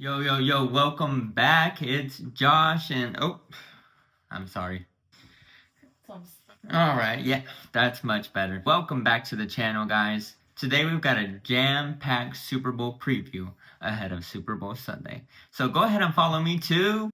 Yo, welcome back. It's Josh and I'm sorry. Alright, yeah, that's much better. Welcome back to the channel, guys. Today we've got a jam-packed Super Bowl preview ahead of Super Bowl Sunday. So go ahead and follow me to...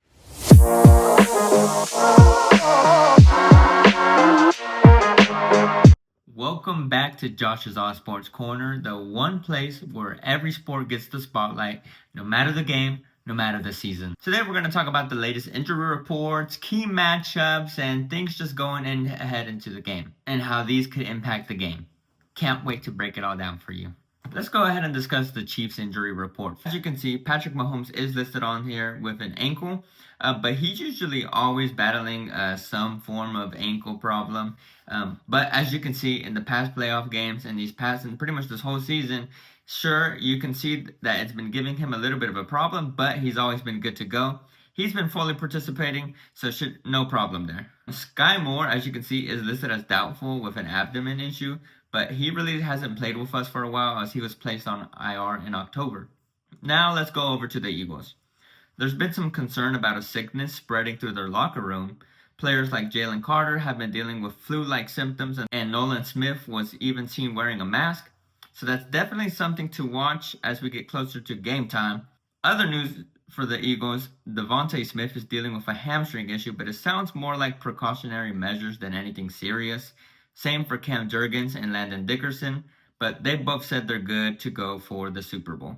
Welcome back to Josh's All Sports Corner, the one place where every sport gets the spotlight, no matter the game, no matter the season. Today we're going to talk about the latest injury reports, key matchups, and things just going ahead into the game, and how these could impact the game. Can't wait to break it all down for you. Let's go ahead and discuss the Chiefs injury report. As you can see, Patrick Mahomes is listed on here with an ankle, but he's usually always battling some form of ankle problem. But as you can see in the past playoff games and and pretty much this whole season, sure, you can see that it's been giving him a little bit of a problem, but he's always been good to go. He's been fully participating, so no problem there. Sky Moore, as you can see, is listed as doubtful with an abdomen issue, but he really hasn't played with us for a while as he was placed on IR in October. Now let's go over to the Eagles. There's been some concern about a sickness spreading through their locker room. Players like Jalen Carter have been dealing with flu-like symptoms, and Nolan Smith was even seen wearing a mask. So that's definitely something to watch as we get closer to game time. Other news for the Eagles, Devontae Smith is dealing with a hamstring issue, but it sounds more like precautionary measures than anything serious. Same for Cam Jurgens and Landon Dickerson, but they both said they're good to go for the Super Bowl.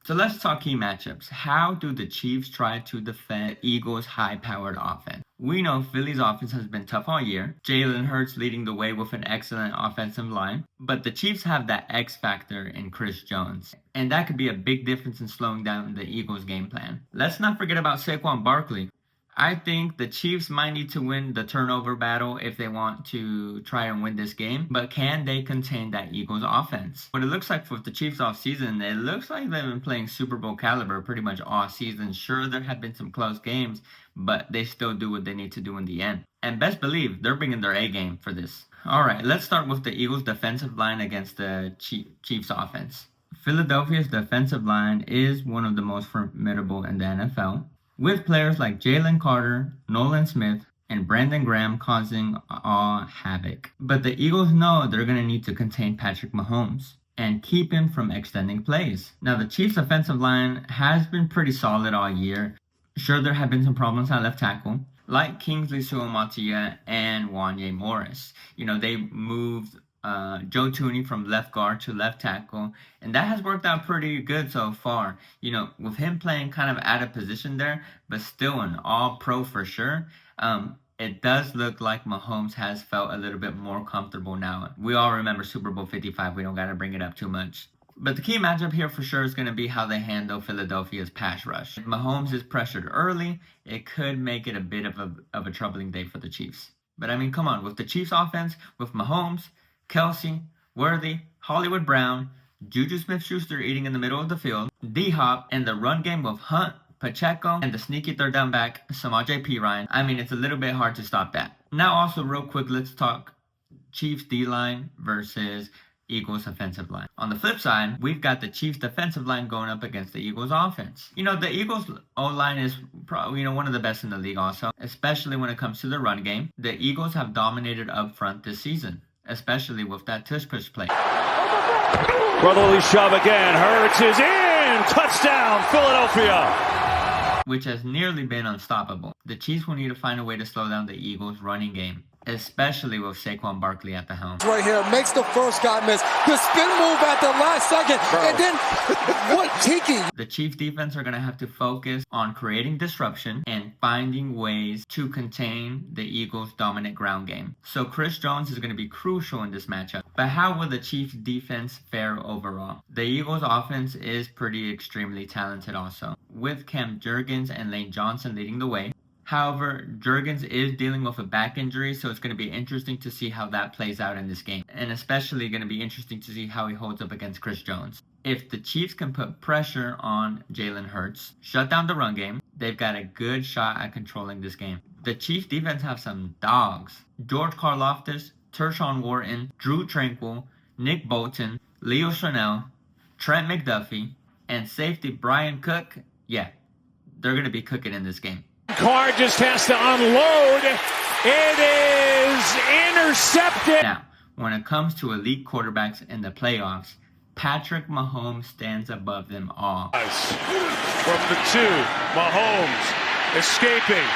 So let's talk key matchups. How do the Chiefs try to defend Eagles' high-powered offense? We know Philly's offense has been tough all year. Jalen Hurts leading the way with an excellent offensive line. But the Chiefs have that X factor in Chris Jones. And that could be a big difference in slowing down the Eagles' game plan. Let's not forget about Saquon Barkley. I think the Chiefs might need to win the turnover battle if they want to try and win this game. But can they contain that Eagles offense? What it looks like with the Chiefs off season, it looks like they've been playing Super Bowl caliber pretty much all season. Sure, there have been some close games, but they still do what they need to do in the end. And best believe they're bringing their A game for this. Alright, let's start with the Eagles defensive line against the Chiefs offense. Philadelphia's defensive line is one of the most formidable in the NFL, with players like Jalen Carter, Nolan Smith, and Brandon Graham causing all havoc. But the Eagles know they're going to need to contain Patrick Mahomes and keep him from extending plays. Now, the Chiefs' offensive line has been pretty solid all year. Sure, there have been some problems at left tackle, like Kingsley Suamataia and Wanya Morris. They moved Joe Thuney from left guard to left tackle, and that has worked out pretty good so far. With him playing kind of out of position there, but still an all-pro for sure. It does look like Mahomes has felt a little bit more comfortable now. We all remember Super Bowl 55. We don't got to bring it up too much. But the key matchup here for sure is going to be how they handle Philadelphia's pass rush. If Mahomes is pressured early, it could make it a bit of a troubling day for the Chiefs. But I mean, come on, with the Chiefs offense, with Mahomes, Kelsey, Worthy, Hollywood Brown, Juju Smith-Schuster eating in the middle of the field, D-Hop, and the run game with Hunt, Pacheco, and the sneaky third down back, Samaje Perine. I mean, it's a little bit hard to stop that. Now also real quick, let's talk Chiefs D-line versus Eagles offensive line. On the flip side, we've got the Chiefs defensive line going up against the Eagles offense. The Eagles O-line is probably, one of the best in the league also, especially when it comes to the run game. The Eagles have dominated up front this season, especially with that tush-push play. Brotherly shove again. Hurts is in. Touchdown, Philadelphia. Which has nearly been unstoppable. The Chiefs will need to find a way to slow down the Eagles' running game, especially with Saquon Barkley at the helm. Right here, makes the first guy miss. The spin move at the last second. And then, what tiki? The Chiefs defense are going to have to focus on creating disruption and finding ways to contain the Eagles' dominant ground game. So Chris Jones is going to be crucial in this matchup. But how will the Chiefs defense fare overall? The Eagles offense is pretty extremely talented also, with Cam Jurgens and Lane Johnson leading the way. However, Jurgens is dealing with a back injury, so it's going to be interesting to see how that plays out in this game. And especially going to be interesting to see how he holds up against Chris Jones. If the Chiefs can put pressure on Jalen Hurts, shut down the run game, they've got a good shot at controlling this game. The Chiefs defense have some dogs. George Karlaftis, Tershawn Wharton, Drew Tranquil, Nick Bolton, Leo Chanel, Trent McDuffie, and safety Brian Cook yeah, they're going to be cooking in this game. Carr just has to unload. It is intercepted. Now, when it comes to elite quarterbacks in the playoffs, Patrick Mahomes stands above them all. From the 2, Mahomes escaping.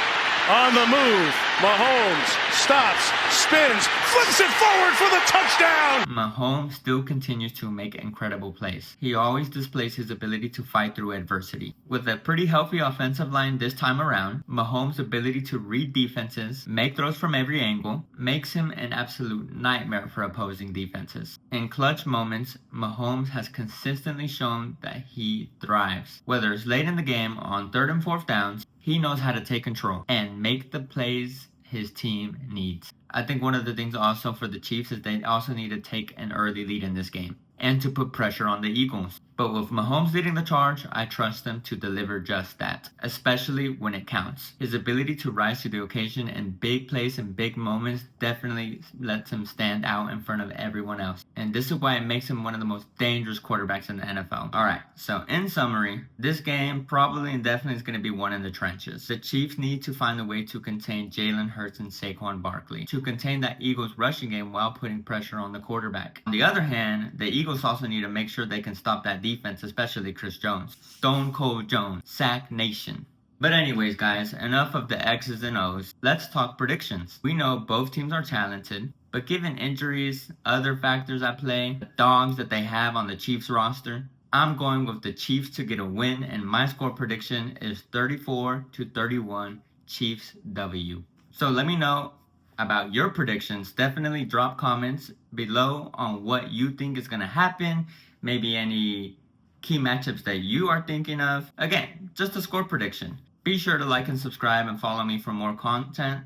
On the move, Mahomes stops, spins, flips it forward for the touchdown! Mahomes still continues to make incredible plays. He always displays his ability to fight through adversity. With a pretty healthy offensive line this time around, Mahomes' ability to read defenses, make throws from every angle, makes him an absolute nightmare for opposing defenses. In clutch moments, Mahomes has consistently shown that he thrives. Whether it's late in the game, on 3rd and 4th downs, he knows how to take control and make the plays his team needs. I think one of the things also for the Chiefs is they also need to take an early lead in this game and to put pressure on the Eagles. But with Mahomes leading the charge, I trust him to deliver just that, especially when it counts. His ability to rise to the occasion in big plays and big moments definitely lets him stand out in front of everyone else. And this is why it makes him one of the most dangerous quarterbacks in the NFL. Alright, so in summary, this game probably and definitely is going to be one in the trenches. The Chiefs need to find a way to contain Jalen Hurts and Saquon Barkley, to contain that Eagles rushing game while putting pressure on the quarterback. On the other hand, the Eagles also need to make sure they can stop that defense, especially Chris Jones. Stone Cold Jones. Sack Nation. But anyways, guys, enough of the X's and O's. Let's talk predictions. We know both teams are talented, but given injuries, other factors at play, the dogs that they have on the Chiefs roster, I'm going with the Chiefs to get a win, and my score prediction is 34-31 Chiefs W. So let me know about your predictions. Definitely drop comments below on what you think is going to happen. Maybe any key matchups that you are thinking of. Again, just a score prediction. Be sure to like and subscribe and follow me for more content.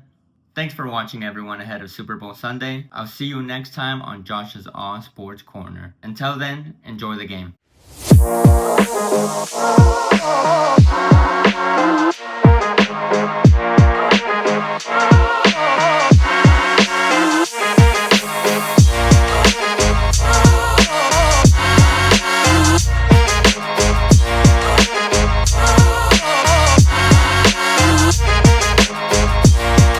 Thanks for watching, everyone, ahead of Super Bowl Sunday. I'll see you next time on Josh's All Sports Corner. Until then, enjoy the game.